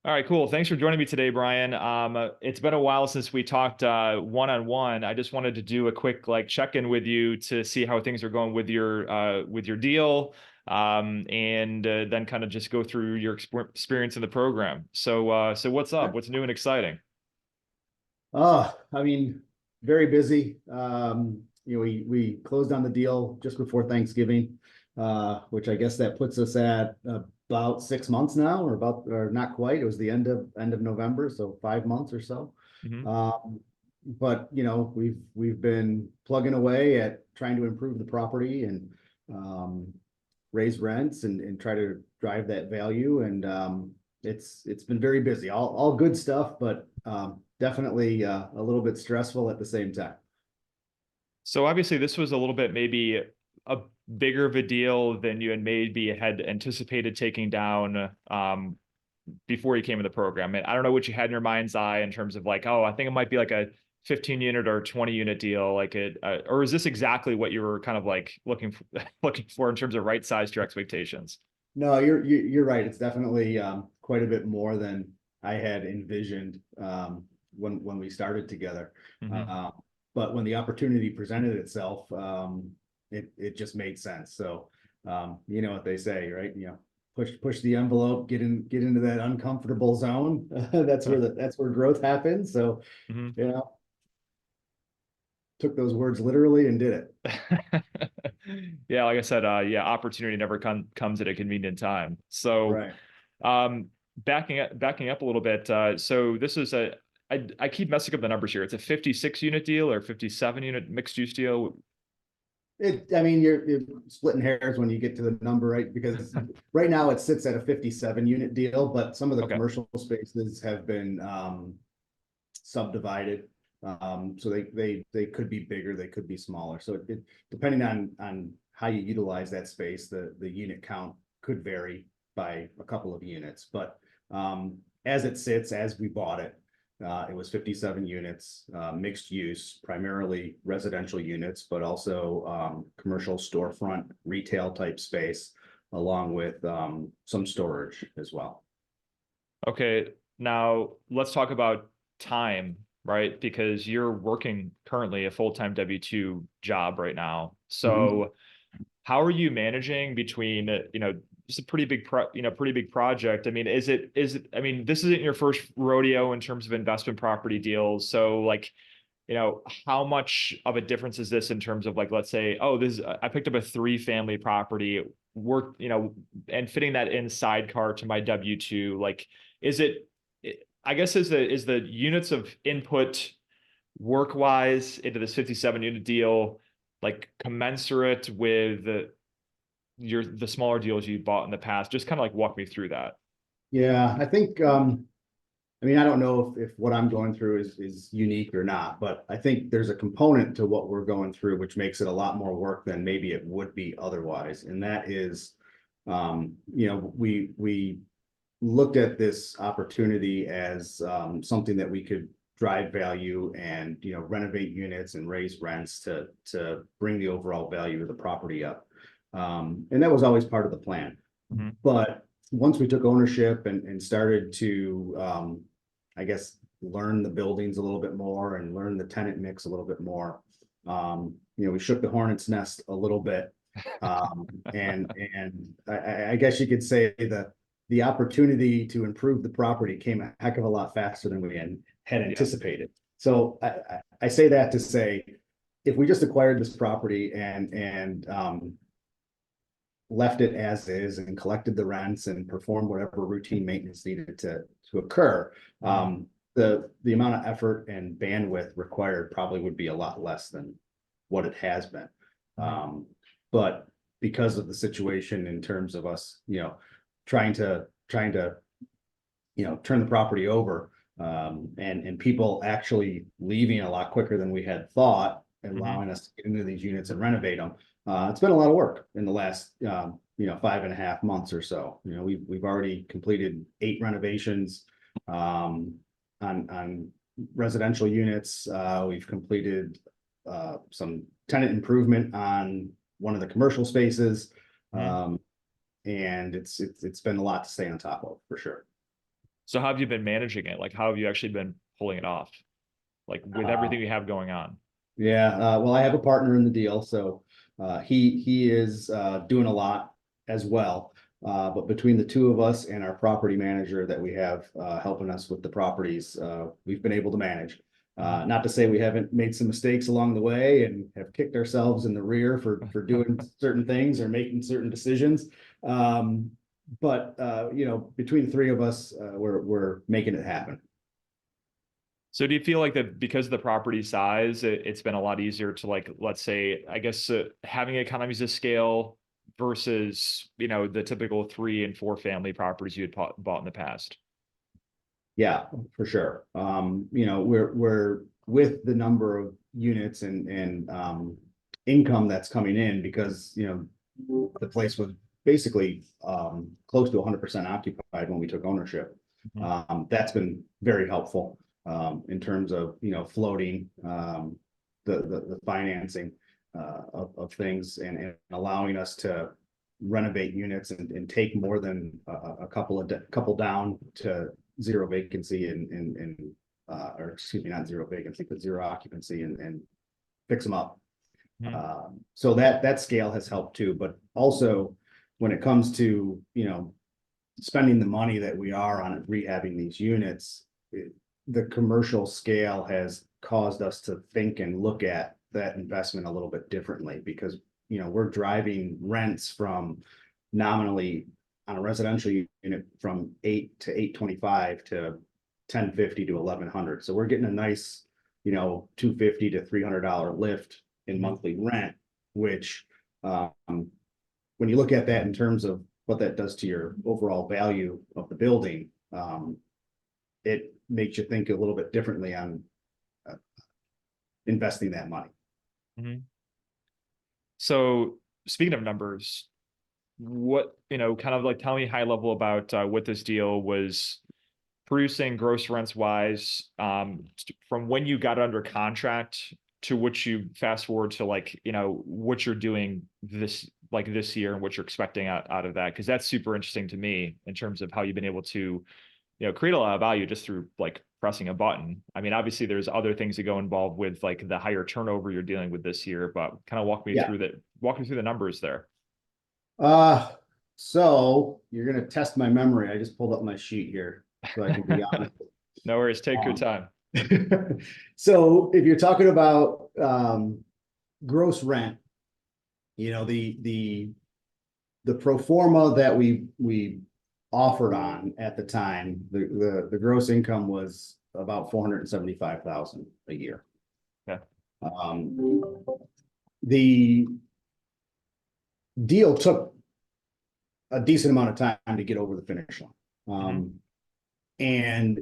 All right, cool. Thanks for joining me today, Brian. It's been a while since we talked one-on-one. I just wanted to do a quick check-in with you to see how things are going with your deal, and then kind of just go through your experience in the program. So what's up? What's new and exciting? I mean, very busy. We closed on the deal just before Thanksgiving, which I guess that puts us at about 6 months now, or not quite. It was the end of November, so 5 months or so. Hmm. But we've been plugging away at trying to improve the property and raise rents and try to drive that value. And it's been very busy. All good stuff, but definitely a little bit stressful at the same time. So obviously this was a little bit maybe a bigger of a deal than you had anticipated taking down before you came in the program. And I don't know what you had in your mind's eye in terms of oh, I think it might be like a 15 unit or 20 unit deal, or is this exactly what you were kind of looking for, looking for in terms of right sized your expectations? No, you're right. It's definitely quite a bit more than I had envisioned when we started together. Hmm. Uh, but when the opportunity presented itself, it just made sense. So you know what they say, right? Push the envelope, get into that uncomfortable zone. That's where growth happens. So Hmm. you know, took those words literally and did it. Yeah, like I said, yeah, opportunity never comes at a convenient time. So, Right. um, backing up a little bit. So this is I keep messing up the numbers here. It's a 56 unit deal or 57 unit mixed use deal. I mean, you're splitting hairs when you get to the number, right? Because right now it sits at a 57 unit deal, but some of the Okay. commercial spaces have been subdivided. So they could be bigger, they could be smaller. So depending on how you utilize that space, the unit count could vary by a couple of units. But as it sits, as we bought it, it was 57 units, mixed use, primarily residential units, but also commercial storefront retail type space, along with some storage as well. Okay. Now let's talk about time, right? Because you're working currently a full-time W-2 job right now. Mhm. So how are you managing between, just a pretty big project. I mean, I mean, this isn't your first rodeo in terms of investment property deals. So how much of a difference is this in terms of let's say, oh, I picked up a three-family property, worked, and fitting that in sidecar to my W-2, is it, I guess, is the units of input work wise into this 57 unit deal commensurate with the smaller deals you bought in the past? Just kind of walk me through that. Yeah, I think I mean, I don't know if what I'm going through is unique or not, but I think there's a component to what we're going through which makes it a lot more work than maybe it would be otherwise. And that is, we looked at this opportunity as something that we could drive value and renovate units and raise rents to bring the overall value of the property up. And that was always part of the plan. Hmm. But once we took ownership and started to, I guess, learn the buildings a little bit more and learn the tenant mix a little bit more, we shook the hornet's nest a little bit. And I guess you could say the opportunity to improve the property came a heck of a lot faster than we had Yeah. anticipated. So I say that to say, if we just acquired this property and left it as is and collected the rents and performed whatever routine maintenance needed to occur, Mhm. the amount of effort and bandwidth required probably would be a lot less than what it has been. Mhm. But because of the situation in terms of us, trying to turn the property over, and people actually leaving a lot quicker than we had thought, Mhm. allowing us to get into these units and renovate them. It's been a lot of work in the last 5.5 months or so. We've already completed 8 renovations on residential units. We've completed some tenant improvement on one of the commercial spaces. Mhm. And it's been a lot to stay on top of, for sure. So how have you been managing it? Like, how have you actually been pulling it off? Like with Uh, everything you have going on? yeah, well, I have a partner in the deal, so he is doing a lot as well. But between the two of us and our property manager that we have helping us with the properties, we've been able to manage. Not to say we haven't made some mistakes along the way and have kicked ourselves in the rear for doing certain things or making certain decisions. But you know, between the three of us, we're making it happen. So do you feel like that because of the property size, it's been a lot easier to like, let's say, I guess having economies of scale versus, the typical 3 and 4 family properties you had bought in the past? Yeah, for sure. You know, we're with the number of units and income that's coming in because, you know, the place was basically close to 100% occupied when we took ownership. Mhm. That's been very helpful in terms of, you know, floating the financing of things and allowing us to renovate units and take more than a couple down to zero vacancy and or excuse me, not zero vacancy, but zero occupancy and fix them up. Mhm. So that scale has helped too, but also when it comes to, you know, spending the money that we are on rehabbing these units, the commercial scale has caused us to think and look at that investment a little bit differently because, you know, we're driving rents from nominally on a residential unit from 8 to 825 to 1050 to 1100. So we're getting a nice, you know, $250 to $300 lift in Mhm. monthly rent, which when you look at that in terms of what that does to your overall value of the building, it makes you think a little bit differently on uh, investing that money. Mhm. So speaking of numbers, what, kind of like tell me high level about what this deal was producing gross rents wise, from when you got under contract to what you fast forward to like, what you're doing this year and what you're expecting out of that. Cause that's super interesting to me in terms of how you've been able to, create a lot of value just through like pressing a button. I mean, obviously there's other things that go involved with like the higher turnover you're dealing with this year, but kind of Yeah. walk me through the numbers there. Uh, so you're gonna test my memory. I just pulled up my sheet here so I can be honest. No worries. Take your Um, time. so if you're talking about gross rent, you know, the pro forma that we offered on at the time, the gross income was about 475,000 a year. Yeah. Um, the deal took a decent amount of time to get over the finish line. Hmm. And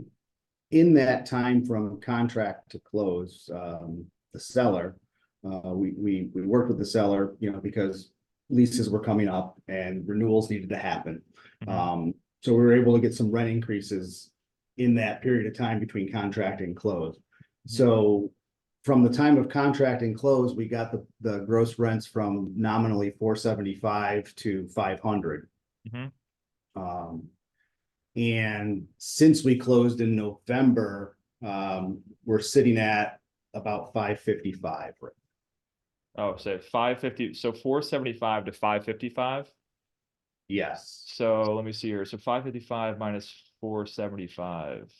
in that time from contract to close, the seller, we worked with the seller, you know, because leases were coming up and renewals needed to happen. Hmm. So we were able to get some rent increases in that period of time between contract and close. Hmm. So from the time of contract and close, we got the gross rents from nominally 475 to 500. Hmm. Um, and since we closed in November, we're sitting at about 555. Oh, so 550, so 475 to 555. Yes. So let me see here. So 555 minus 475.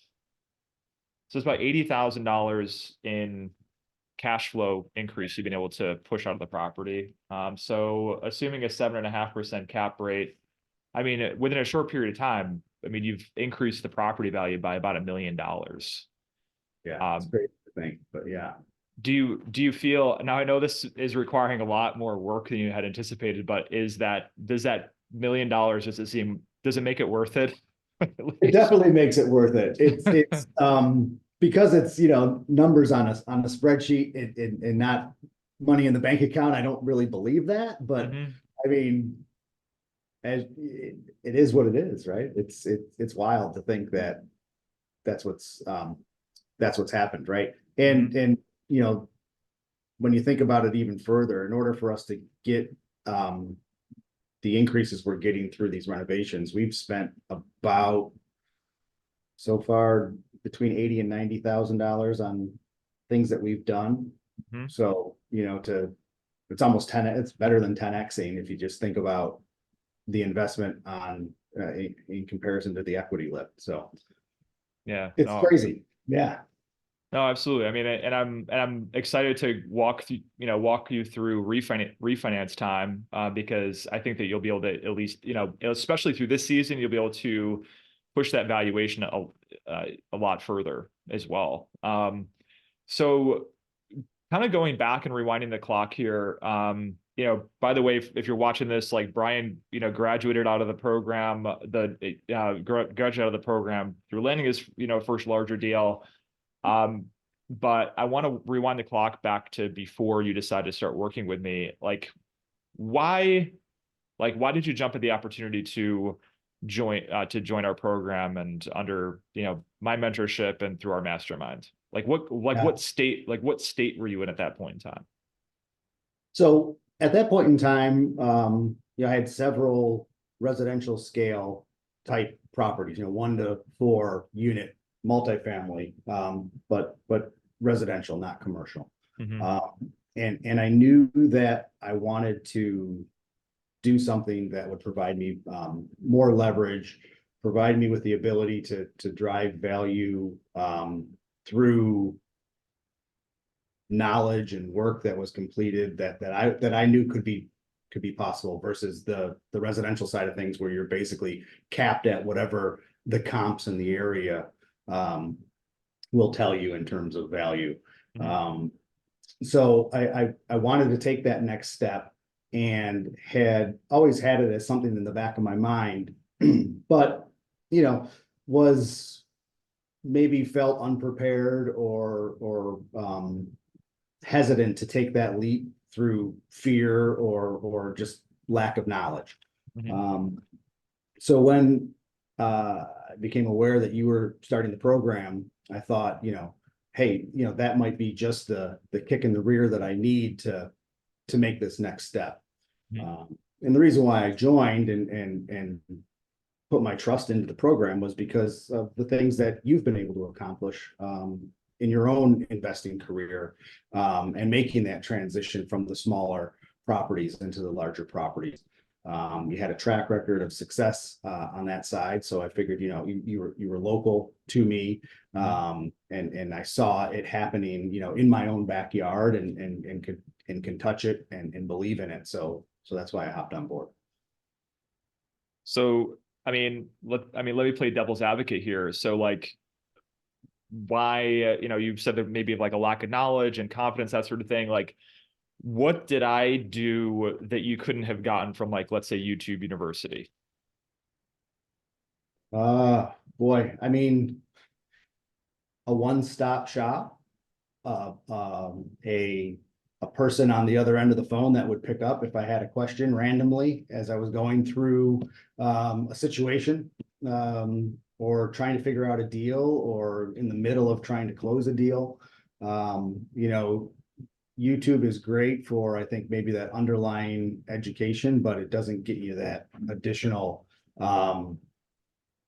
So it's about $80,000 in cash flow increase you've been able to push out of the property. So assuming a 7.5% cap rate, I mean, within a short period of time, I mean, you've increased the property value by about $1 million. Yeah, it's Um, great to think, but yeah. do you feel now? I know this is requiring a lot more work than you had anticipated, but does that $1 million does it make it worth it? At It least. definitely makes it worth it. It's because it's, you know, numbers on a spreadsheet and not money in the bank account. I don't really believe that, but Hmm. I mean, as it is what it is, right? It's wild to think that that's what's that's what's happened, right? Hmm. And you know, when you think about it even further, in order for us to get um the increases we're getting through these renovations, we've spent about so far between 80 and $90,000 on things that we've done. Mhm. So, it's almost 10, it's better than 10xing if you just think about the investment on, in comparison to the equity lift. So Yeah, it's no, crazy. Yeah. no, absolutely. I mean, and I'm excited to walk you through refinance time, because I think that you'll be able to at least, especially through this season, you'll be able to push that valuation a lot further as well. So kind of going back and rewinding the clock here, by the way, if you're watching this, like Brian, graduated out of the program, graduated out of the program through landing his, first larger deal. But I want to rewind the clock back to before you decided to start working with me. Why, why did you jump at the opportunity to join our program and under, my mentorship and through our mastermind? Yeah. What state were you in at that point in time? So at that point in time, I had several residential scale type properties, 1 to 4 unit multifamily, but residential, not commercial. Mhm. And I knew that I wanted to do something that would provide me more leverage, provide me with the ability to drive value through knowledge and work that was completed that I knew could be possible versus the residential side of things where you're basically capped at whatever the comps in the area will tell you in terms of value. Mhm. So I wanted to take that next step and had always had it as something in the back of my mind, but was maybe felt unprepared or hesitant to take that leap through fear or just lack of knowledge. Mhm. So when I became aware that you were starting the program, I thought, hey, that might be just the kick in the rear that I need to make this next step. Mhm. And the reason why I joined and put my trust into the program was because of the things that you've been able to accomplish in your own investing career, and making that transition from the smaller properties into the larger properties. You had a track record of success on that side, so I figured, you were local to me, and I saw it happening, in my own backyard, and can touch it and believe in it. So that's why I hopped on board. So, let me play devil's advocate here. So, why, you said that maybe like a lack of knowledge and confidence, that sort of thing. What did I do that you couldn't have gotten from, let's say, YouTube University? Boy, a one-stop shop, a person on the other end of the phone that would pick up if I had a question randomly as I was going through a situation, or trying to figure out a deal, or in the middle of trying to close a deal. YouTube is great for, I think, maybe that underlying education, but it doesn't get you that additional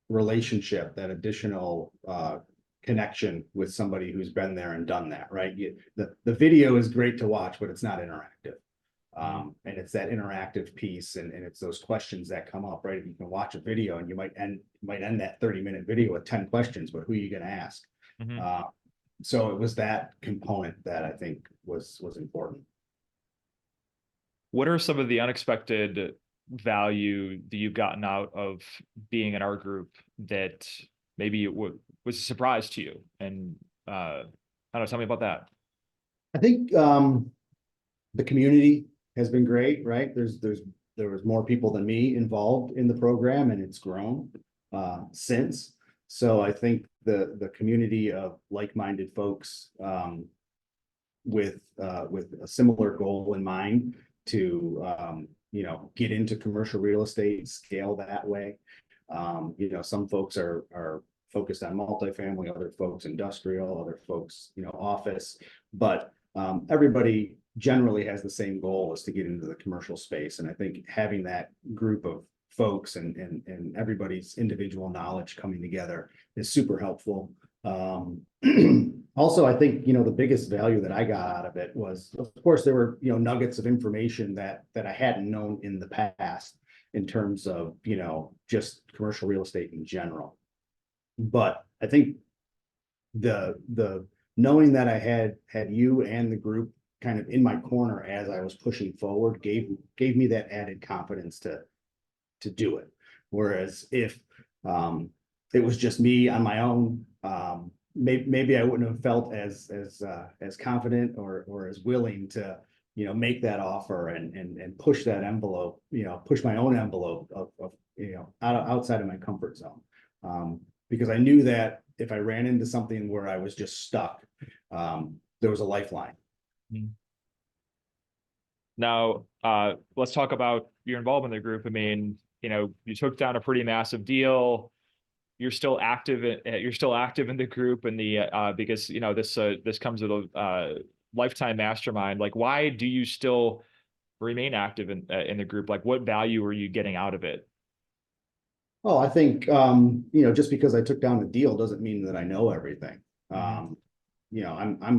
relationship, that additional connection with somebody who's been there and done that, right? The video is great to watch, but it's not interactive. And it's that interactive piece, and it's those questions that come up, right? You can watch a video and you might end that 30-minute video with 10 questions, but who are you going to ask? Mhm. So it was that component that I think was important. What are some of the unexpected value that you've gotten out of being in our group that maybe was a surprise to you? And I don't know, tell me about that. I think the community has been great, right? There was more people than me involved in the program, and it's grown since. So I think the community of like-minded folks with a similar goal in mind to get into commercial real estate, scale that way. Some folks are focused on multifamily, other folks industrial, other folks office, but everybody generally has the same goal, is to get into the commercial space. And I think having that group folks and everybody's individual knowledge coming together is super helpful. Also, I think, the biggest value that I got out of it was, of course, there were, nuggets of information that I hadn't known in the past in terms of, just commercial real estate in general. But I think the knowing that I had you and the group kind of in my corner as I was pushing forward gave me that added confidence to do it. Whereas if it was just me on my own, maybe I wouldn't have felt as confident or as willing to make that offer and push that envelope, push my own envelope of outside of my comfort zone, because I knew that if I ran into something where I was just stuck, there was a lifeline. Now, let's talk about your involvement in the group. I mean, you took down a pretty massive deal. You're still active. You're still active in the group, and because this comes with a lifetime mastermind. Like, why do you still remain active in the group? Like, what value are you getting out of it? Oh, I think just because I took down the deal doesn't mean that I know everything. I'm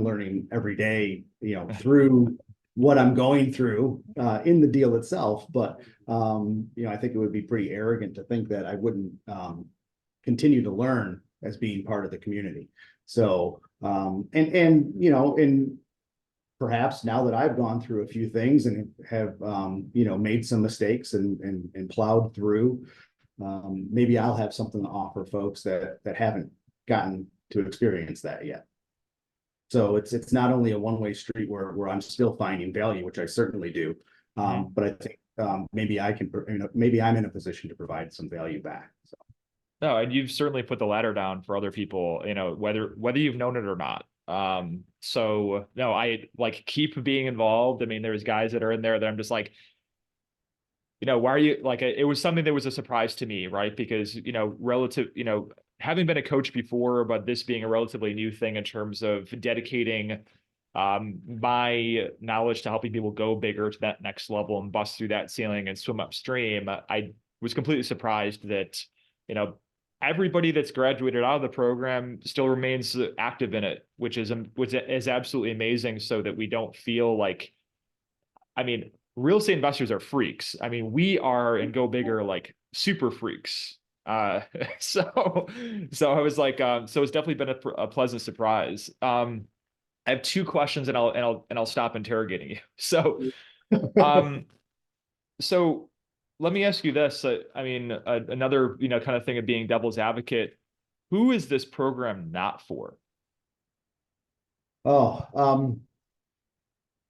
learning every day, through what I'm going through in the deal itself. But I think it would be pretty arrogant to think that I wouldn't continue to learn as being part of the community. So and perhaps now that I've gone through a few things and have made some mistakes and plowed through, maybe I'll have something to offer folks that haven't gotten to experience that yet. So it's not only a one-way street where I'm still finding value, which I certainly do, but I think maybe maybe I'm in a position to provide some value back. So. No, and you've certainly put the ladder down for other people, whether you've known it or not. So no, I like keep being involved. I mean, there's guys that are in there that I'm just like, why are you like, it was something that was a surprise to me, right? Because, having been a coach before, but this being a relatively new thing in terms of dedicating my knowledge to helping people go bigger to that next level and bust through that ceiling and swim upstream. I was completely surprised that, everybody that's graduated out of the program still remains active in it, which is absolutely amazing, so that we don't feel like, I mean, real estate investors are freaks. I mean, we are and go bigger, like super freaks. So I was like, so it's definitely been a pleasant surprise. I have two questions, and I'll stop interrogating you. Um, so let me ask you this. I mean, another, kind of thing of being devil's advocate. Who is this program not for? Oh,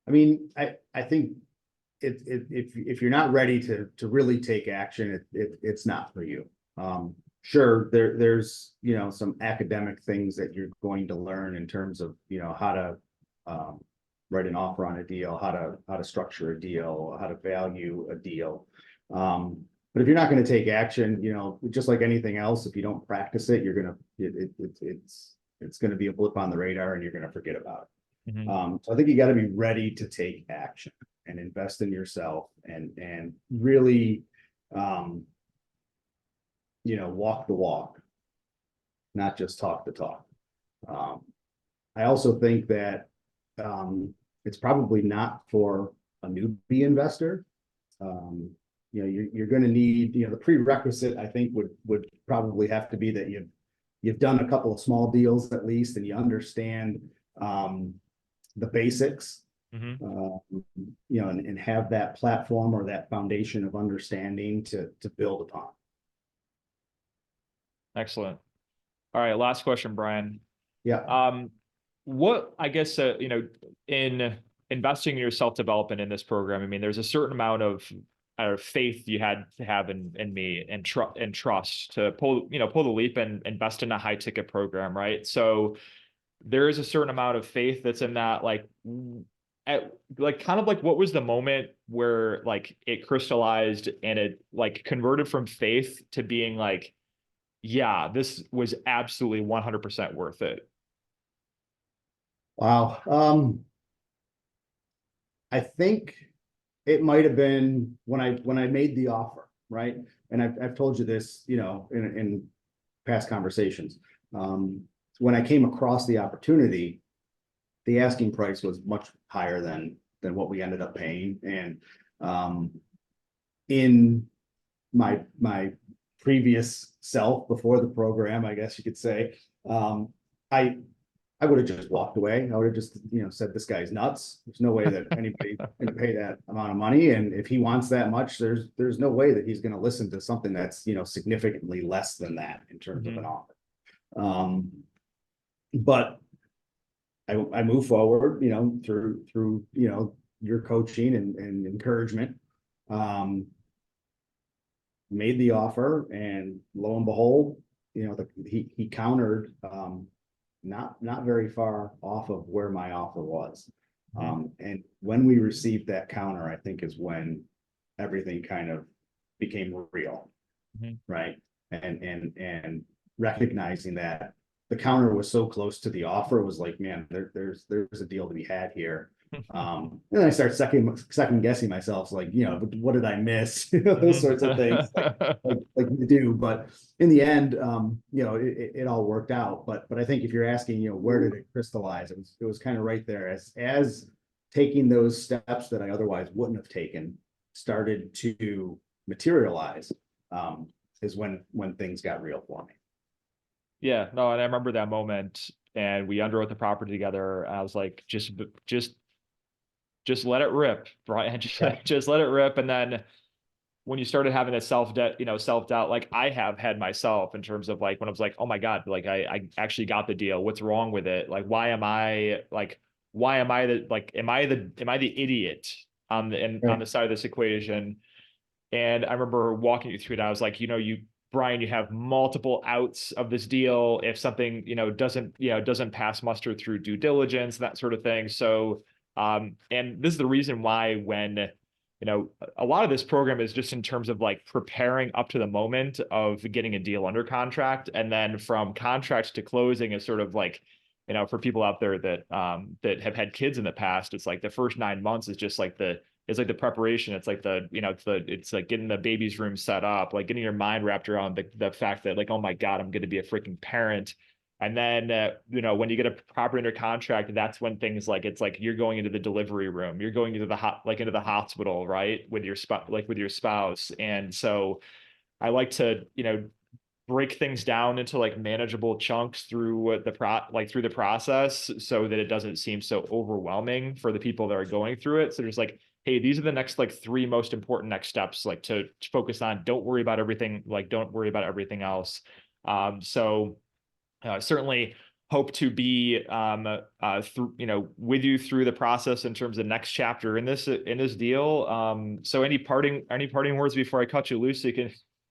I mean, I think if you're not ready to really take action, it's not for you. Sure, there's some academic things that you're going to learn in terms of how to write an offer on a deal, how to structure a deal, how to value a deal. But if you're not going to take action, just like anything else, if you don't practice it, it's going to be a blip on the radar, and you're going to forget about it. Mm-hmm. So I think you got to be ready to take action and invest in yourself and really, walk the walk, not just talk the talk. I also think that it's probably not for a newbie investor. You're going to need, the prerequisite, I think, would probably have to be that you've done a couple of small deals at least, and you understand the basics, and have that platform or that foundation of understanding to build upon. Excellent. All right, last question, Brian. Yeah. What, I guess, in investing in your self-development in this program, I mean, there's a certain amount of faith you had to have in me and trust to pull the leap and invest in a high ticket program, right? So there is a certain amount of faith that's in that, like, kind of like, what was the moment where like it crystallized and it like converted from faith to being like, yeah, this was absolutely 100% worth it? Wow. I think it might have been when I made the offer, right? and I've told you this, in past conversations. When I came across the opportunity, the asking price was much higher than what we ended up paying. And in my previous self before the program, I guess you could say, I I would have just walked away. I would have just, said, this guy's nuts. There's no way that anybody's going to pay that amount of money. And if he wants that much, there's no way that he's going to listen to something that's, significantly less than that in terms of an offer. But I move forward, through, your coaching and encouragement. Made the offer, and lo and behold, he countered, not very far off of where my offer was. And when we received that counter, I think is when everything kind of became real. Right. And recognizing that the counter was so close to the offer, was like, man, there's a deal to be had here. And then I start second guessing myself, like, what did I miss? Those sorts of things, like you do. But in the end, it all worked out. But I think if you're asking, where did it crystallize? It was kind of right there as taking those steps that I otherwise wouldn't have taken started to materialize, is when things got real for me. Yeah, no, and I remember that moment, and we underwrote the property together. I was like, just let it rip, Brian. Just let it rip. And then when you started having a self-doubt, like I have had myself, in terms of like, when I was like, oh my God, like I actually got the deal. What's wrong with it? Like, why am I am I the idiot on the side of this equation? And I remember walking you through it. I was like, Brian, you have multiple outs of this deal if something, doesn't pass muster through due diligence, that sort of thing. So, and this is the reason why, when, a lot of this program is just in terms of like preparing up to the moment of getting a deal under contract. And then from contract to closing is sort of like, for people out there that have had kids in the past, it's like the first 9 months is just like it's like the preparation. It's like it's like getting the baby's room set up, like getting your mind wrapped around the fact that, like, oh my God, I'm going to be a freaking parent. And then, when you get a property under contract, that's when things like, it's like you're going into the delivery room, you're going into into the hospital, right, with your spouse. And so I like to, break things down into like manageable chunks through the process, so that it doesn't seem so overwhelming for the people that are going through it. So there's like, hey, these are the next like 3 most important next steps, like to focus on. Don't worry about everything. Like, don't worry about everything else. Certainly hope to be with you through the process in terms of next chapter in this deal. So any parting words before I cut you loose,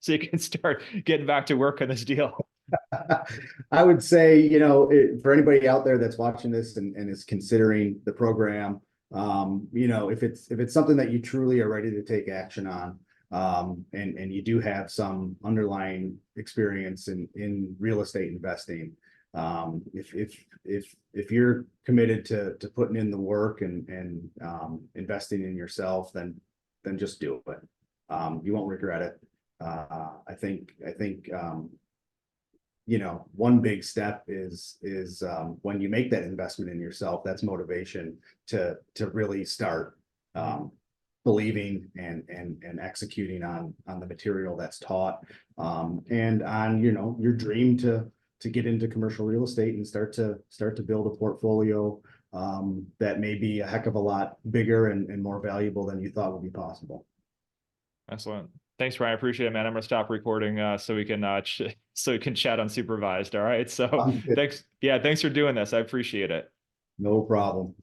so you can start getting back to work on this deal? I would say, for anybody out there that's watching this and is considering the program, if it's something that you truly are ready to take action on, and you do have some underlying experience in real estate investing, if you're committed to putting in the work and investing in yourself, then just do it. You won't regret it. I think one big step is when you make that investment in yourself, that's motivation to really start believing and executing on the material that's taught, and on your dream to get into commercial real estate and start to build a portfolio that may be a heck of a lot bigger and more valuable than you thought would be possible. Excellent. Thanks, Ryan. I appreciate it, man. I'm gonna stop recording so we can chat unsupervised. All right. So thanks. Yeah, thanks for doing this. I appreciate it. No problem.